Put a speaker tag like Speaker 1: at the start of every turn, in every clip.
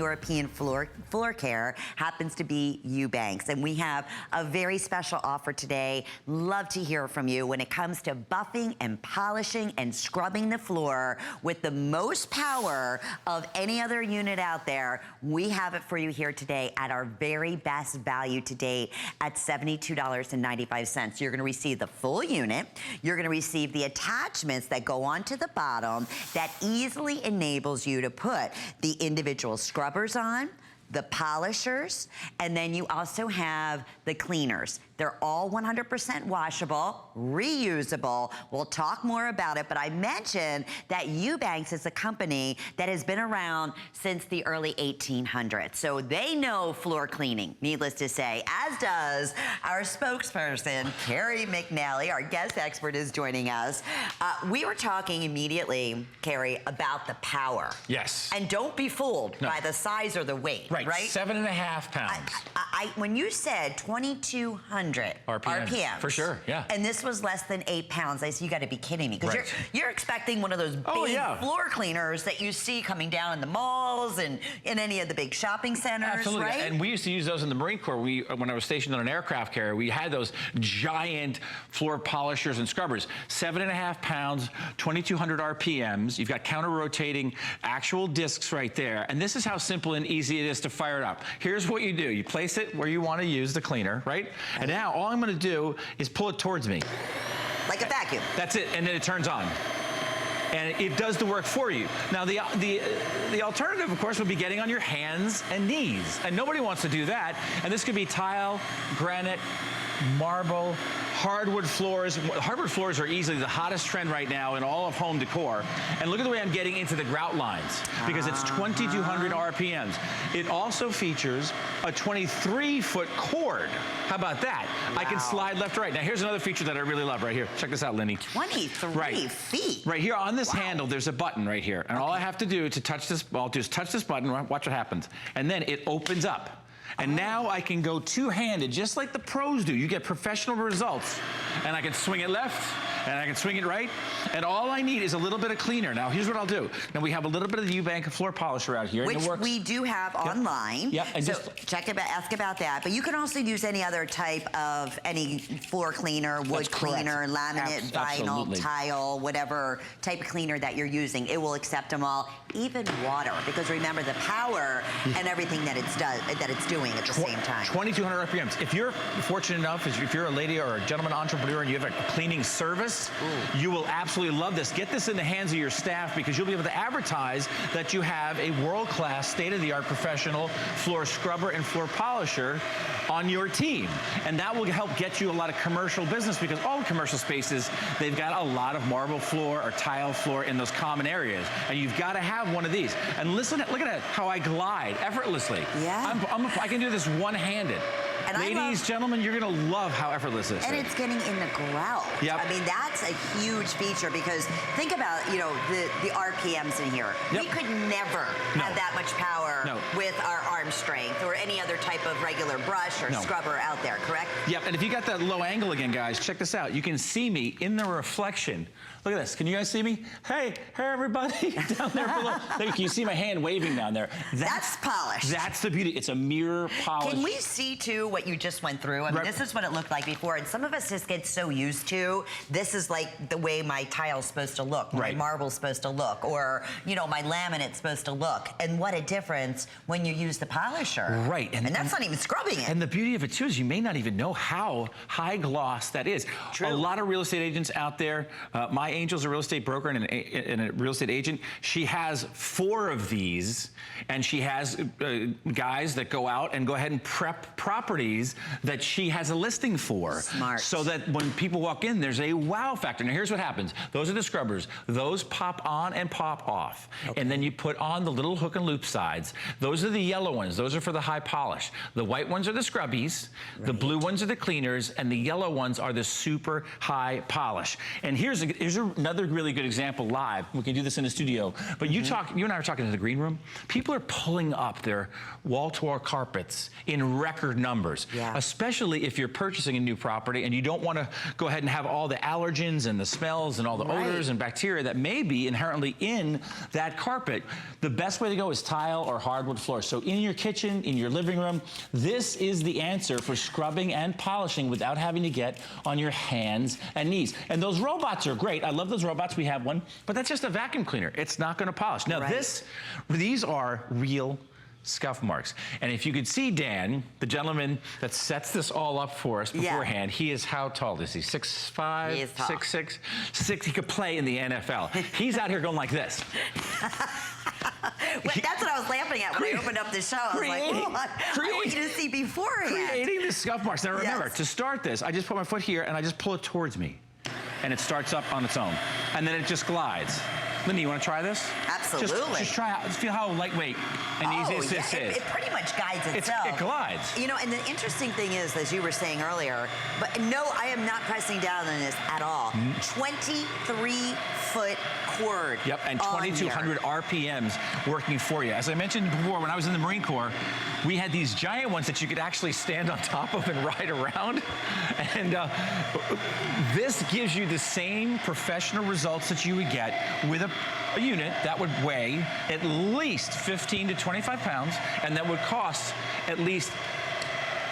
Speaker 1: European floor care happens to be Ewbank's, and we have a very special offer today. Love to hear from you when it comes to buffing and polishing and scrubbing the floor with the most power of any other unit out there. We have it for you here today at our very best value to date at $72.95. You're going to receive the full unit. You're going to receive the attachments that go onto the bottom that easily enables you to put the individual scrubbers on, the polishers, and then you also have the cleaners. They're all 100% washable, reusable. We'll talk more about it, but I mentioned that Ewbank is a company that has been around since the early 1800s. So they know floor cleaning, needless to say, as does our spokesperson, Carrie McNally, our guest expert is joining us. We were talking immediately, Carrie, about the power.
Speaker 2: Yes.
Speaker 1: And don't be fooled by the size or the weight, right?
Speaker 2: 7.5 pounds.
Speaker 1: When you said 2,200 RPM.
Speaker 2: For sure, yeah.
Speaker 1: And this was less than 8 pounds. I said, you got to be kidding me. Because you're expecting one of those big floor cleaners that you see coming down in the malls and in any of the big shopping centers, right?
Speaker 2: And we used to use those in the Marine Corps. When I was stationed on an aircraft carrier, we had those giant floor polishers and scrubbers. 7.5 pounds, 2,200 RPMs. You've got counter-rotating actual discs right there. And this is how simple and easy it is to fire it up. Here's what you do. You place it where you want to use the cleaner, right? And now all I'm going to do is pull it towards me.
Speaker 1: Like a vacuum.
Speaker 2: That's it, and then it turns on. And it does the work for you. Now, the alternative, of course, would be getting on your hands and knees. And nobody wants to do that. And this could be tile, granite, marble, hardwood floors. Hardwood floors are easily the hottest trend right now in all of home decor. And look at the way I'm getting into the grout lines, because it's 2,200 RPMs. It also features a 23-foot cord. How about that? Wow. I can slide left or right. Now, here's another feature that I really love right here. Check this out, Lenny.
Speaker 1: 23 feet.
Speaker 2: Right here on this handle, there's a button right here. And all I have to do to touch this, well, just touch this button, watch what happens. And then it opens up. And now I can go two-handed, just like the pros do. You get professional results. And I can swing it left, and I can swing it right. And all I need is a little bit of cleaner. Now, here's what I'll do. Now, we have a little bit of the Ewbank floor polisher out here.
Speaker 1: Which we do have online.
Speaker 2: Yep. And
Speaker 1: so ask about that. But you can also use any other type of, any floor cleaner, wood cleaner, laminate, vinyl, tile, whatever type of cleaner that you're using. It will accept them all, even water. Because remember the power and everything that it's doing at the same time. 2,200
Speaker 2: RPMs. If you're fortunate enough, if you're a lady or a gentleman entrepreneur and you have a cleaning service, you will absolutely love this. Get this in the hands of your staff, because you'll be able to advertise that you have a world-class, state-of-the-art professional floor scrubber and floor polisher on your team. And that will help get you a lot of commercial business, because all commercial spaces, they've got a lot of marble floor or tile floor in those common areas. And you've got to have one of these. And listen, look at how I glide effortlessly.
Speaker 1: Yeah.
Speaker 2: I can do this one-handed. And ladies, gentlemen, you're going to love how effortless this is.
Speaker 1: And it's getting in the grout.
Speaker 2: Yep.
Speaker 1: I mean, that's a huge feature, because think about, you know, the RPMs in here. Yep. We could never have that much power with our arm strength or any other type of regular brush or scrubber out there, correct?
Speaker 2: Yep, and if you got that low angle again, guys, check this out. You can see me in the reflection. Look at this. Can you guys see me? Hey, everybody down there below. Can you see my hand waving down there?
Speaker 1: That's polished.
Speaker 2: That's the beauty. It's a mirror polish.
Speaker 1: Can we see, too, what you just went through? I mean, this is what it looked like before, and some of us just get so used to, this is like the way my tile's supposed to look, my marble's supposed to look, or, you know, my laminate's supposed to look. And what a difference when you use the polisher.
Speaker 2: Right.
Speaker 1: And that's not even scrubbing it.
Speaker 2: And the beauty of it, too, is you may not even know how high gloss that is. True. A lot of real estate agents out there, my Angel's a real estate broker and a real estate agent. She has 4 of these, and she has guys that go out and go ahead and prep properties that she has a listing for.
Speaker 1: Smart.
Speaker 2: So that when people walk in, there's a wow factor. Now, here's what happens. Those are the scrubbers. Those pop on and pop off. Okay. And then you put on the little hook and loop sides. Those are the yellow ones. Those are for the high polish. The white ones are the scrubbies. The blue ones are the cleaners. And the yellow ones are the super high polish. And here's a another really good example live. We can do this in the studio. But you and I were talking in the green room. People are pulling up their wall-to-wall carpets in record numbers, especially if you're purchasing a new property and you don't want to go ahead and have all the allergens and the smells and all the odors and bacteria that may be inherently in that carpet. The best way to go is tile or hardwood floors. So in your kitchen, in your living room, this is the answer for scrubbing and polishing without having to get on your hands and knees. And those robots are great. I love those robots. We have one, but that's just a vacuum cleaner. It's not going to polish. Now these are real scuff marks. And if you could see Dan, the gentleman that sets this all up for us beforehand, he is how tall is he? 6'5",
Speaker 1: he is tall.
Speaker 2: 6'6", 6. He could play in the NFL. He's out here going like this.
Speaker 1: That's what I was laughing at when I opened up the show. I was like, oh, I want you to see beforehand.
Speaker 2: Creating the scuff marks. Now remember, to start this, I just put my foot here and I just pull it towards me. And it starts up on its own. And then it just glides. Lindy, you want to try this?
Speaker 1: Absolutely.
Speaker 2: Just try out. Just feel how lightweight and easy this is.
Speaker 1: It pretty much guides itself.
Speaker 2: It glides.
Speaker 1: You know, and the interesting thing is, as you were saying earlier, but no, I am not pressing down on this at all. 23-foot cord.
Speaker 2: Yep, and 2,200 RPMs working for you. As I mentioned before, when I was in the Marine Corps, we had these giant ones that you could actually stand on top of and ride around. And this gives you the same professional results that you would get with a unit that would weigh at least 15 to 25 pounds, and that would cost at least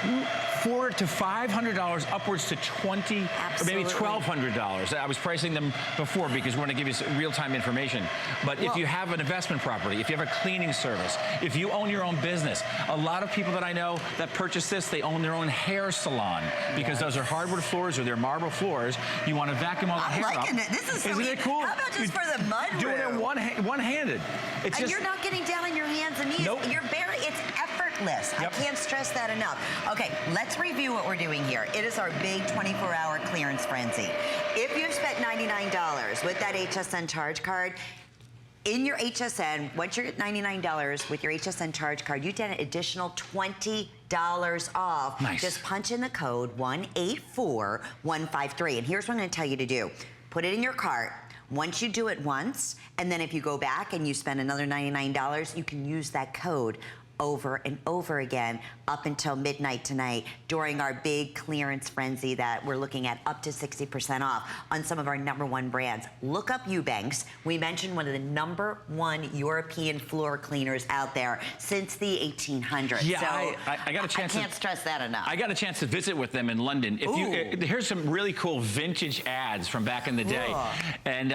Speaker 2: $400 to $500, upwards to $20, or maybe $1,200. I was pricing them before because we want to give you some real-time information. But if you have an investment property, if you have a cleaning service, if you own your own business, a lot of people that I know that purchase this, they own their own hair salon because those are hardwood floors or they're marble floors. You want to vacuum all the hair up.
Speaker 1: I'm liking it. This is so
Speaker 2: Isn't it cool?
Speaker 1: How about just for the mud room?
Speaker 2: Doing it one-handed.
Speaker 1: And you're not getting down on your hands and knees.
Speaker 2: Nope.
Speaker 1: It's effortless. I can't stress that enough. Okay, let's review what we're doing here. It is our big 24-hour clearance frenzy. If you've spent $99 with that HSN charge card, in your HSN, once you're at $99 with your HSN charge card, you get an additional $20 off.
Speaker 2: Nice.
Speaker 1: Just punch in the code 184153. And here's what I'm going to tell you to do. Put it in your cart. Once you do it once, and then if you go back and you spend another $99, you can use that code over and over again up until midnight tonight during our big clearance frenzy that we're looking at up to 60% off on some of our #1 brands. Look up Ewbanks. We mentioned one of the #1 European floor cleaners out there since the 1800s.
Speaker 2: Yeah,
Speaker 1: so
Speaker 2: I got a chance.
Speaker 1: I can't stress that enough.
Speaker 2: I got a chance to visit with them in London. Here's some really cool vintage ads from back in the day, and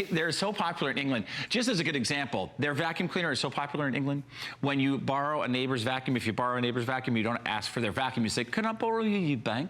Speaker 2: they're so popular in England. Just as a good example, their vacuum cleaner is so popular in England. When you borrow a neighbor's vacuum, if you borrow a neighbor's vacuum, you don't ask for their vacuum. You say, "Can I borrow your Ewbank?"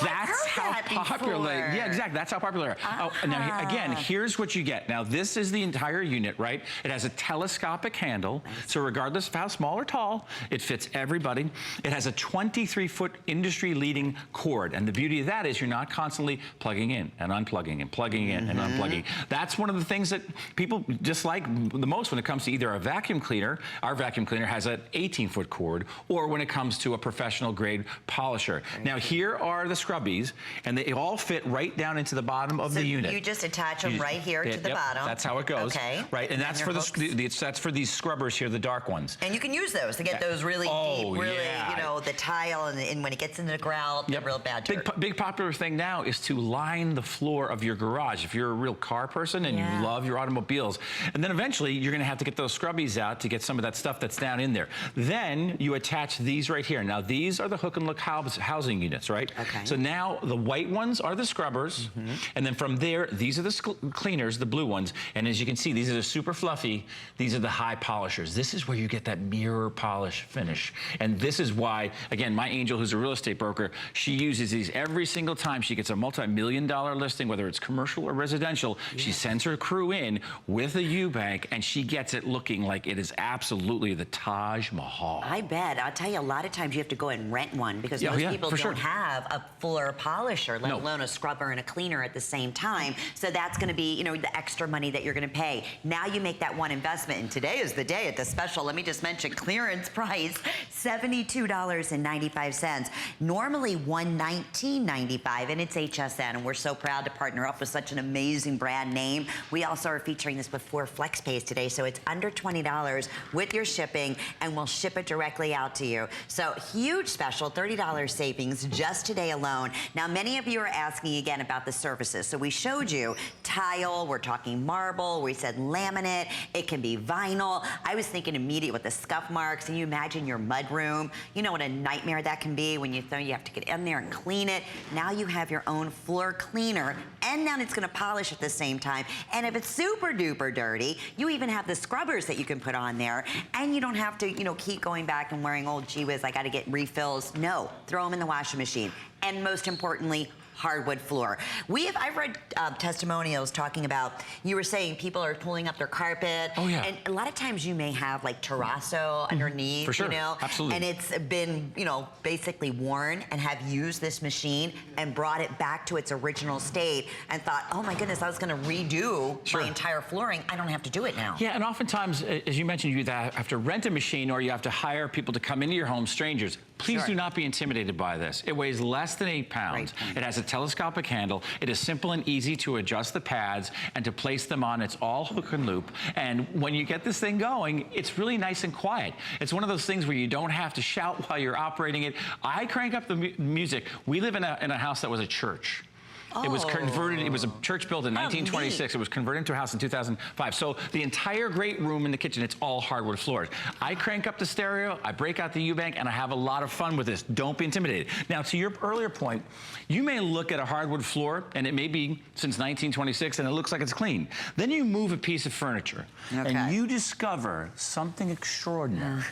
Speaker 2: That's how popular. Yeah, exactly. That's how popular. Now again, here's what you get. Now this is the entire unit, right? It has a telescopic handle, so regardless of how small or tall, it fits everybody. It has a 23-foot industry-leading cord, and the beauty of that is you're not constantly plugging in and unplugging and plugging in and unplugging. That's one of the things that people dislike the most when it comes to either a vacuum cleaner. Our vacuum cleaner has an 18-foot cord, or when it comes to a professional grade polisher. Now here are the scrubbies, and they all fit right down into the bottom of the unit.
Speaker 1: You just attach them right here to the bottom.
Speaker 2: That's how it goes.
Speaker 1: Okay.
Speaker 2: Right, and that's for that's for these scrubbers here, the dark ones.
Speaker 1: And you can use those to get those really deep, really, you know, the tile, and when it gets into the grout, the real bad dirt.
Speaker 2: Big popular thing now is to line the floor of your garage. If you're a real car person and you love your automobiles, and then eventually you're going to have to get those scrubbies out to get some of that stuff that's down in there. Then you attach these right here. Now these are the hook and look housing units, right? Okay. So now the white ones are the scrubbers, and then from there, these are the cleaners, the blue ones. And as you can see, these are the super fluffy. These are the high polishers. This is where you get that mirror polish finish. And this is why, again, my angel, who's a real estate broker, she uses these every single time she gets a multi-million-dollar listing, whether it's commercial or residential. She sends her crew in with a Ewbank, and she gets it looking like it is absolutely absolutely the Taj Mahal.
Speaker 1: I bet. I'll tell you, a lot of times you have to go and rent one because most people don't have a fuller polisher, let alone a scrubber and a cleaner at the same time. So that's going to be, you know, the extra money that you're going to pay. Now you make that one investment, and today is the day at the special. Let me just mention clearance price, $72.95. Normally $119.95, and it's HSN, and we're so proud to partner up with such an amazing brand name. We also are featuring this with 4 flex pays today, so it's under $20 with your shipping, and we'll ship it directly out to you. So huge special, $30 savings just today alone. Now, many of you are asking again about the surfaces. So we showed you tile, we're talking marble, we said laminate, it can be vinyl. I was thinking immediate with the scuff marks, and you imagine your mud room. You know what a nightmare that can be when you have to get in there and clean it. Now you have your own floor cleaner, and then it's gonna polish at the same time. And if it's super duper dirty, you even have the scrubbers that you can put on there, and you don't have to, you know, keep going back and wearing, oh, gee whiz, I gotta get refills. No, throw them in the washing machine. And most importantly, hardwood floor. I've read testimonials talking about, you were saying people are pulling up their carpet.
Speaker 2: Oh yeah.
Speaker 1: And a lot of times you may have like terrazzo underneath,
Speaker 2: for sure.
Speaker 1: you know.
Speaker 2: Absolutely.
Speaker 1: And it's been, you know, basically worn, and have used this machine and brought it back to its original state and thought, oh my goodness, I was gonna redo my entire flooring. I don't have to do it now.
Speaker 2: Yeah, and oftentimes, as you mentioned, you have to rent a machine, or you have to hire people to come into your home, strangers. Please do not be intimidated by this. It weighs less than 8 pounds. Right. It has a telescopic handle. It is simple and easy to adjust the pads and to place them on. It's all hook and loop. And when you get this thing going, it's really nice and quiet. It's one of those things where you don't have to shout while you're operating it. I crank up the music. We live in a house that was a church. Oh. It was converted, it was a church built in 1926. It was converted into a house in 2005. So the entire great room in the kitchen, it's all hardwood floors. I crank up the stereo, I break out the Ewbank, and I have a lot of fun with this. Don't be intimidated. Now, to your earlier point, you may look at a hardwood floor, and it may be since 1926, and it looks like it's clean. Then you move a piece of furniture, and you discover something extraordinary.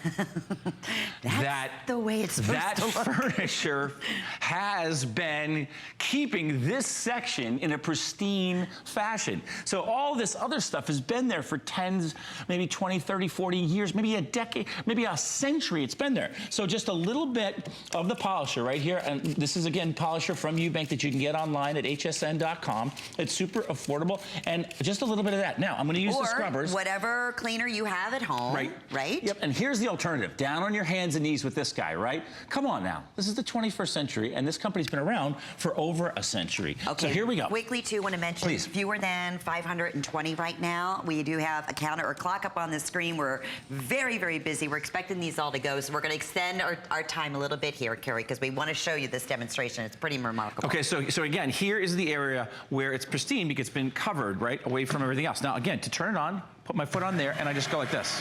Speaker 1: That's the way it's supposed to look.
Speaker 2: That furniture has been keeping this section in a pristine fashion. So all this other stuff has been there for tens, maybe 20, 30, 40 years, maybe a decade, maybe a century it's been there. So just a little bit of the polisher right here, and this is again polisher from Ewbank that you can get online at hsn.com. It's super affordable, and just a little bit of that. Now I'm going to use the scrubbers.
Speaker 1: Whatever cleaner you have at home, right?
Speaker 2: Yep, and here's the alternative. Down on your hands and knees with this guy, right? Come on now. This is the 21st century, and this company's been around for over a century.
Speaker 1: Okay,
Speaker 2: so here we go.
Speaker 1: Quickly, too, want to mention fewer than 520 right now. We do have a counter or clock up on the screen. We're very, very busy. We're expecting these all to go, so we're going to extend our time a little bit here, Carrie, because we want to show you this demonstration. It's pretty remarkable.
Speaker 2: Okay, so again, here is the area where it's pristine because it's been covered, right, away from everything else. Now, again, to turn it on, put my foot on there, and I just go like this.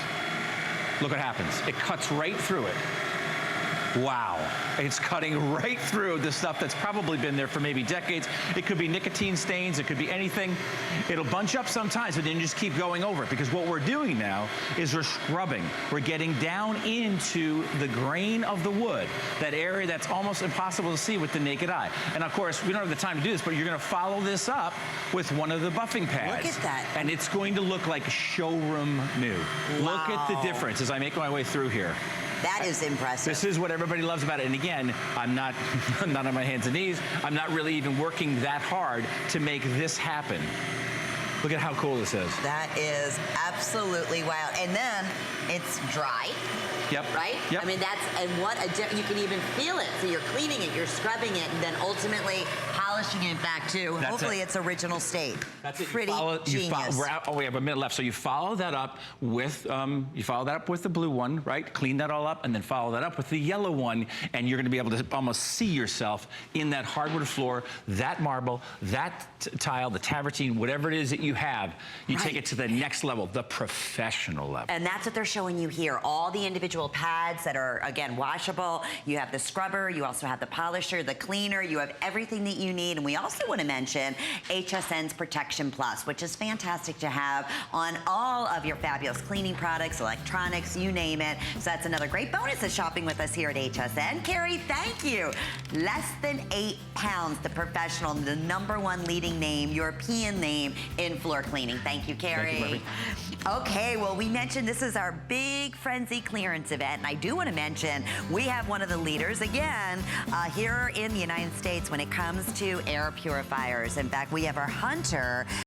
Speaker 2: Look what happens. It cuts right through it. Wow, it's cutting right through the stuff that's probably been there for maybe decades. It could be nicotine stains, it could be anything. It'll bunch up sometimes, but then you just keep going over it, because what we're doing now is we're scrubbing. We're getting down into the grain of the wood, that area that's almost impossible to see with the naked eye. And of course, we don't have the time to do this, but you're gonna follow this up with one of the buffing pads.
Speaker 1: Look at that.
Speaker 2: And it's going to look like showroom new.
Speaker 1: Wow.
Speaker 2: Look at the difference as I make my way through here.
Speaker 1: That is impressive.
Speaker 2: This is what everybody loves about it. And again, I'm not on my hands and knees. I'm not really even working that hard to make this happen. Look at how cool this is.
Speaker 1: That is absolutely wild. And then it's dry.
Speaker 2: Yep.
Speaker 1: Right?
Speaker 2: Yep.
Speaker 1: I mean, you can even feel it. So you're cleaning it, you're scrubbing it, and then ultimately polishing it back to, hopefully, its original state.
Speaker 2: That's it.
Speaker 1: Pretty genius.
Speaker 2: We have a minute left. So you follow that up with the blue one, right? Clean that all up, and then follow that up with the yellow one, and you're going to be able to almost see yourself in that hardwood floor, that marble, that tile, the travertine, whatever it is that you have. You take it to the next level, the professional level.
Speaker 1: And that's what they're showing you here. All the individual pads that are, again, washable. You have the scrubber. You also have the polisher, the cleaner. You have everything that you need. And we also want to mention HSN's Protection Plus, which is fantastic to have on all of your fabulous cleaning products, electronics, you name it. So that's another great bonus of shopping with us here at HSN. Carrie, thank you. Less than 8 pounds, the professional, the #1 leading name, European name in floor cleaning. Thank you, Carrie.
Speaker 2: Thank you,
Speaker 1: Okay, well, we mentioned this is our big frenzy clearance event, and I do want to mention we have one of the leaders, again, here in the United States when it comes to air purifiers. In fact, we have our Hunter